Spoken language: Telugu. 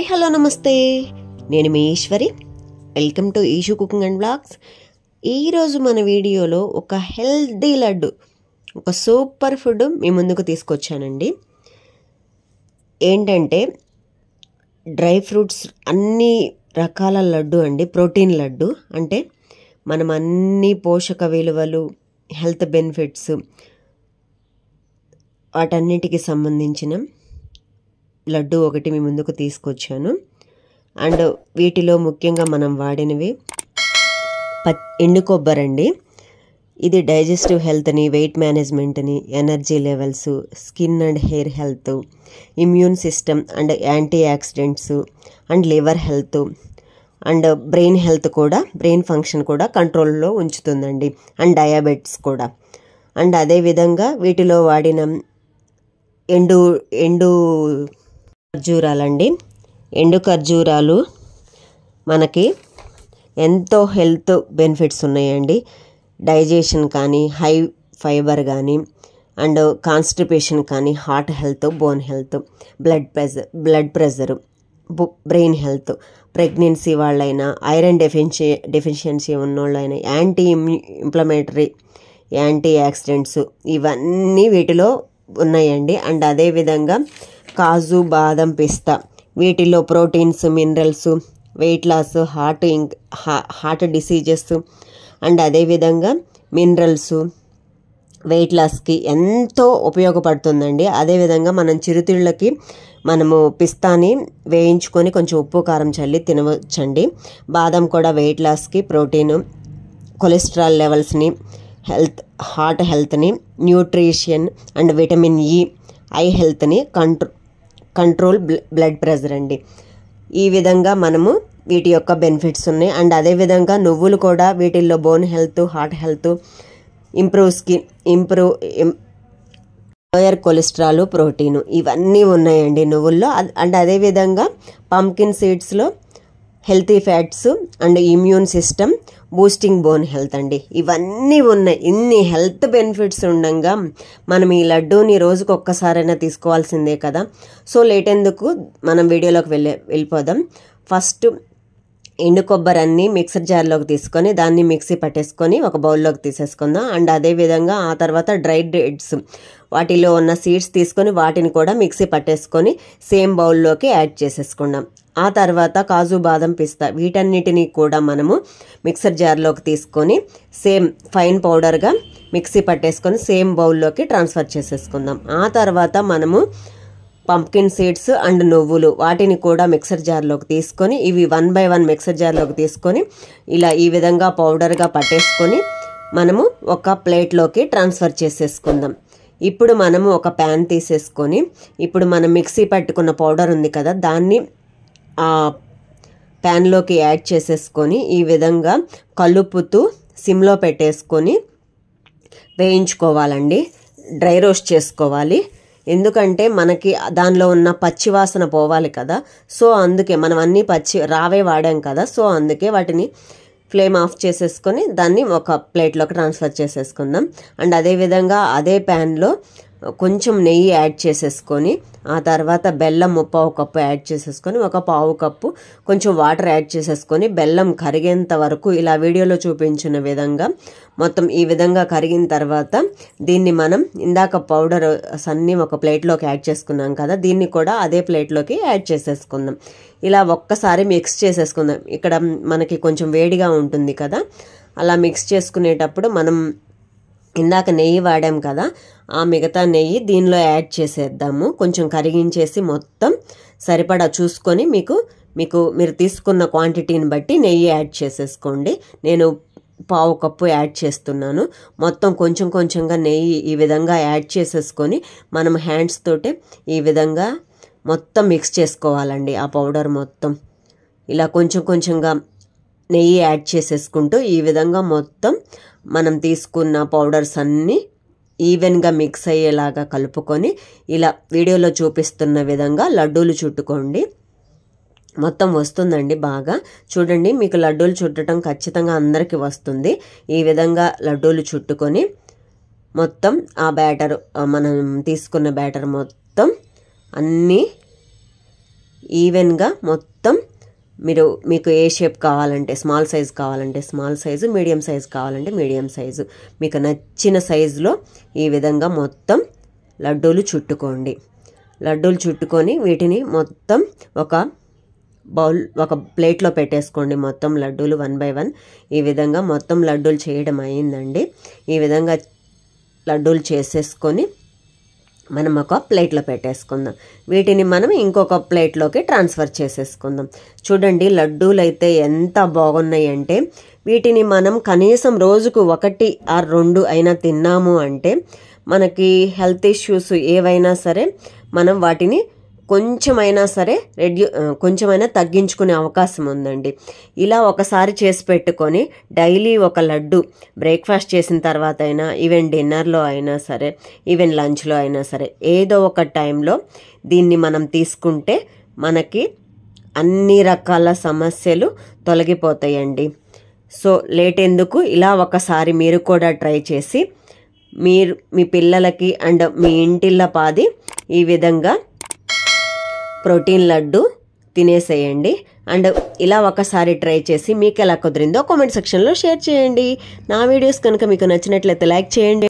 హాయ్ హలో నమస్తే, నేను మీ Eshwari. Welcome to Eshu cooking and blogs. ఈరోజు మన వీడియోలో ఒక హెల్దీ లడ్డు, ఒక సూపర్ ఫుడ్ మీ ముందుకు తీసుకొచ్చానండి. ఏంటంటే డ్రై ఫ్రూట్స్ అన్ని రకాల లడ్డు అండి. ప్రోటీన్ లడ్డు అంటే మనం అన్ని పోషక విలువలు, హెల్త్ బెనిఫిట్స్ వాటన్నిటికి సంబంధించిన లడ్డు ఒకటి మీ ముందుకు తీసుకొచ్చాను. అండ్ వీటిలో ముఖ్యంగా మనం వాడినవి ఎండు కొబ్బరి అండి. ఇది డైజెస్టివ్ హెల్త్ని, వెయిట్ మేనేజ్మెంట్ని, energy levels, skin and hair health, immune system and antioxidants and liver health and brain health కూడా, బ్రెయిన్ ఫంక్షన్ కూడా కంట్రోల్లో ఉంచుతుందండి. అండ్ డయాబెటిస్ కూడా. అండ్ అదేవిధంగా వీటిలో వాడిన ఎండు ఖర్జూరాలండి. ఎండు ఖర్జూరాలు మనకి ఎంతో హెల్త్ బెనిఫిట్స్ ఉన్నాయండి. డైజెషన్ కానీ, హై ఫైబర్ కానీ, అండ్ కాన్స్టిపేషన్ కానీ, heart health, bone health, blood pressure, brain health, pregnancy వాళ్ళైనా, ఐరన్ డెఫిషియన్సీ ఉన్నోళ్ళైనా, యాంటీ ఇన్ఫ్లమేటరీ, యాంటీ ఆక్సిడెంట్స్ ఇవన్నీ వీటిలో ఉన్నాయండి. అండ్ అదేవిధంగా కాజు, బాదం, పిస్తా వీటిలో proteins, minerals, weight loss, heart diseases and అదేవిధంగా మినరల్స్ వెయిట్ లాస్కి ఎంతో ఉపయోగపడుతుందండి. అదేవిధంగా మనం చిరుతిళ్ళకి మనము పిస్తాని వేయించుకొని కొంచెం ఉప్పు కారం చల్లి తినవచ్చండి. బాదం కూడా వెయిట్ లాస్కి, ప్రోటీను, కొలెస్ట్రాల్ లెవెల్స్ని, హార్ట్ హెల్త్ని, nutrition and vitamin E, eye హెల్త్ని కంట్రోల్ బ్లడ్ ప్రెషర్ అండి. ఈ విధంగా మనము వీటి యొక్క బెనిఫిట్స్ ఉన్నాయి. అండ్ అదేవిధంగా నువ్వులు కూడా వీటిల్లో bone health, heart health, lower cholesterol, protein ఇవన్నీ ఉన్నాయండి నువ్వుల్లో. అండ్ అదేవిధంగా పంకిన్ సీడ్స్లో healthy fats and immune system, boosting bone health అండి. ఇవన్నీ ఉన్నాయి. ఇన్ని హెల్త్ బెనిఫిట్స్ ఉండగా మనం ఈ లడ్డూని రోజుకు ఒక్కసారైనా తీసుకోవాల్సిందే కదా. సో లేట్ ఎందుకు, మనం వీడియోలోకి వెళ్ళిపోదాం. ఫస్ట్ ఎండు కొబ్బరి అన్నీ మిక్సర్ జార్లోకి తీసుకొని దాన్ని మిక్సీ పట్టేసుకొని ఒక బౌల్లోకి తీసేసుకుందాం. అండ్ అదేవిధంగా ఆ తర్వాత డ్రై డేట్స్, వాటిలో ఉన్న సీడ్స్ తీసుకొని వాటిని కూడా మిక్సీ పట్టేసుకొని సేమ్ బౌల్లోకి యాడ్ చేసేసుకుందాం. ఆ తర్వాత కాజు, బాదం, పిస్తా వీటన్నిటిని కూడా మనము మిక్సర్ జార్లోకి తీసుకొని సేమ్ ఫైన్ పౌడర్గా మిక్సీ పట్టేసుకొని సేమ్ బౌల్లోకి ట్రాన్స్ఫర్ చేసేసుకుందాం. ఆ తర్వాత మనము పంకిన్ సీడ్స్ అండ్ నువ్వులు వాటిని కూడా మిక్సర్ జార్లోకి తీసుకొని ఇవి 1 by 1 మిక్సర్ జార్లోకి తీసుకొని ఇలా ఈ విధంగా పౌడర్గా పట్టేసుకొని మనము ఒక ప్లేట్లోకి ట్రాన్స్ఫర్ చేసేసుకుందాం. ఇప్పుడు మనము ఒక ప్యాన్ తీసేసుకొని ఇప్పుడు మనం మిక్సీ పట్టుకున్న పౌడర్ ఉంది కదా, దాన్ని ఆ ప్యాన్లోకి యాడ్ చేసేసుకొని ఈ విధంగా కలుపుతూ సిమ్లో పెట్టేసుకొని వేయించుకోవాలండి. డ్రై రోస్ట్ చేసుకోవాలి. ఎందుకంటే మనకి దానిలో ఉన్న పచ్చివాసన పోవాలి కదా. సో అందుకే మనం అన్నీ రావే వాడాం కదా. సో అందుకే వాటిని ఫ్లేమ్ ఆఫ్ చేసేసుకొని దాన్ని ఒక ప్లేట్లోకి ట్రాన్స్ఫర్ చేసేసుకుందాం. అండ్ అదేవిధంగా అదే ప్యాన్లో కొంచెం నెయ్యి యాడ్ చేసేసుకొని ఆ తర్వాత బెల్లం 1/4 కప్పు యాడ్ చేసేసుకొని 1/4 కప్పు కొంచెం వాటర్ యాడ్ చేసేసుకొని బెల్లం కరిగేంత వరకు ఇలా వీడియోలో చూపించిన విధంగా మొత్తం ఈ విధంగా కరిగిన తర్వాత దీన్ని మనం ఇందాక పౌడర్ అన్నీ ఒక ప్లేట్లోకి యాడ్ చేసుకున్నాం కదా, దీన్ని కూడా అదే ప్లేట్లోకి యాడ్ చేసేసుకుందాం. ఇలా ఒక్కసారి మిక్స్ చేసేసుకుందాం. ఇక్కడ మనకి కొంచెం వేడిగా ఉంటుంది కదా, అలా మిక్స్ చేసుకునేటప్పుడు మనం ఇందాక నెయ్యి వాడాం కదా, ఆ మిగతా నెయ్యి దీనిలో యాడ్ చేసేద్దాము. కొంచెం కరిగించేసి మొత్తం సరిపడా చూసుకొని మీరు తీసుకున్న క్వాంటిటీని బట్టి నెయ్యి యాడ్ చేసేసుకోండి. నేను 1/4 కప్పు యాడ్ చేస్తున్నాను. మొత్తం కొంచెం కొంచెంగా నెయ్యి ఈ విధంగా యాడ్ చేసేసుకొని మనం హ్యాండ్స్ తోటే ఈ విధంగా మొత్తం మిక్స్ చేసుకోవాలండి. ఆ పౌడర్ మొత్తం ఇలా కొంచెం కొంచెంగా నెయ్యి యాడ్ చేసేసుకుంటూ ఈ విధంగా మొత్తం మనం తీసుకున్న పౌడర్స్ అన్నీ ఈవెన్గా మిక్స్ అయ్యేలాగా కలుపుకొని ఇలా వీడియోలో చూపిస్తున్న విధంగా లడ్డూలు చుట్టుకోండి. మొత్తం వస్తుందండి బాగా. చూడండి, మీకు లడ్డూలు చుట్టడం ఖచ్చితంగా అందరికీ వస్తుంది. ఈ విధంగా లడ్డూలు చుట్టుకొని మొత్తం ఆ బ్యాటర్, మనం తీసుకున్న బ్యాటర్ మొత్తం అన్నీ ఈవెన్గా మొత్తం మీకు ఏ షేప్ కావాలంటే స్మాల్ సైజ్ కావాలంటే స్మాల్ సైజు, మీడియం సైజ్ కావాలంటే మీడియం సైజు, మీకు నచ్చిన సైజులో ఈ విధంగా మొత్తం లడ్డూలు చుట్టుకోండి. లడ్డూలు చుట్టుకొని వీటిని మొత్తం ఒక ప్లేట్లో పెట్టేసుకోండి. మొత్తం లడ్డూలు 1 by 1 ఈ విధంగా మొత్తం లడ్డూలు చేయడం అయిందండి. ఈ విధంగా లడ్డూలు చేసేసుకొని మనం ఒక ప్లేట్లో పెట్టేసుకుందాం. వీటిని మనం ఇంకొక ప్లేట్లోకి ట్రాన్స్ఫర్ చేసేసుకుందాం. చూడండి లడ్డూలు అయితే ఎంత బాగున్నాయి అంటే వీటిని మనం కనీసం రోజుకు 1 or 2 అయినా తిన్నాము అంటే మనకి హెల్త్ ఇష్యూస్ ఏవైనా సరే మనం వాటిని కొంచెమైనా తగ్గించుకునే అవకాశం ఉందండి. ఇలా ఒకసారి చేసి పెట్టుకొని డైలీ ఒక లడ్డు బ్రేక్ఫాస్ట్ చేసిన తర్వాత అయినా, ఈవెన్ డిన్నర్లో అయినా సరే, ఈవెన్ లంచ్లో అయినా సరే, ఏదో ఒక టైంలో దీన్ని మనం తీసుకుంటే మనకి అన్ని రకాల సమస్యలు తొలగిపోతాయండి. సో లేట్ ఎందుకు, ఇలా ఒకసారి మీరు కూడా ట్రై చేసి మీ పిల్లలకి అండ్ మీ ఇంటిల్లపాది ఈ విధంగా ప్రోటీన్ లడ్డు తినేసేయండి. అండ్ ఇలా ఒకసారి ట్రై చేసి మీకు ఎలా కుదిరిందో కామెంట్ సెక్షన్లో షేర్ చేయండి. నా వీడియోస్ కనుక మీకు నచ్చినట్లయితే లైక్ చేయండి.